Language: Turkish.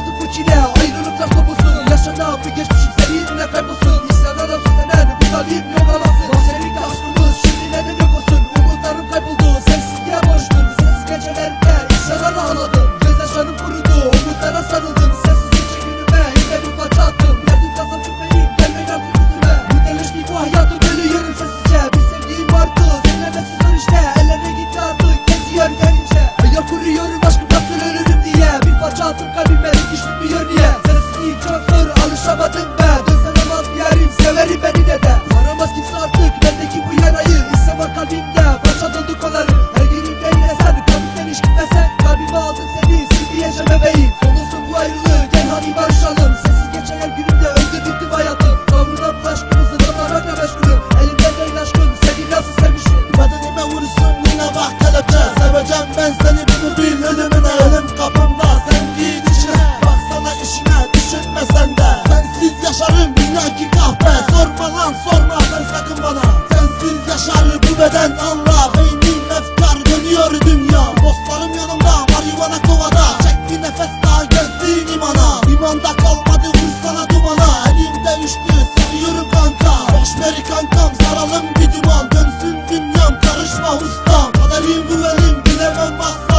Artık bu çile ayrılıklar kopulsun. Yaşanan bir geçmişim seninle kaybolsun. İsyanlar süslenen bu zalim yok alasın. Konserlikte aşkımız şimdi neden yok olsun. Umutlarım kayboldu, sessizliğe boğuştum. Sessiz gecelerinde isyanlarla ağladım. Gözyaşlarım kurudu, umutlara sarıldım. Sessiz gece günüme yine bir parça attım. Yardım kasam çıkmayayım, gelmeyin artık üstüme. Yükleleşti bu hayatım, ölüyorum sessizce. Bir sevdiğim vardı, söylemesi zor işte. Ellerine gitti artık, geziyor derince. Hayal kuruyorum aşkım nasıl ölürüm diye. Bir parça attım kalbime, dikiş tutmuyor niye. Sensizliğim çok zor, alışamadım ben. Dönsen olmaz bir yarim, severim beni de de. Saramaz kimse artık bendeki bu yarayı. İsyan var kalbimde, parça doldu kollarım. Her günümde yine sen, kalbimden hiç gitmesen. Kalbime aldım seni, sildi yaşam bebeğim. Son olsun bu ayrılığı, gel hani barışalım. Sessiz geçen her günümde öldü bitti hayatım. Kavrulan bu aşkımızı toplamakla meşgulüm. Elimde değil aşkım, seni nasıl sevmişim. Bedenime vursun yine bak kelepçe. Seveceğim ben seni bunu bil, ölümüne. Ölüm kapımda, sen giyin içine. Baksana işine, düşünme sen de. Sensiz yaşarım inan ki kahpe. Sorma lan sorma sen sakın bana. Sensiz yaşar bu beden anla. Beynin efkar dönüyor dünya. Dostlarım yanımda, marihuana kovada. Çek bir nefes daha gelsin imana. İmanda kalmadı vur sana dumana. Elimde üçlü seviyorum kanka. Boş veri kankam saralım bir duman. Dönsün dünyam karışma ustam. Kaderim bu elim bilemem bassa.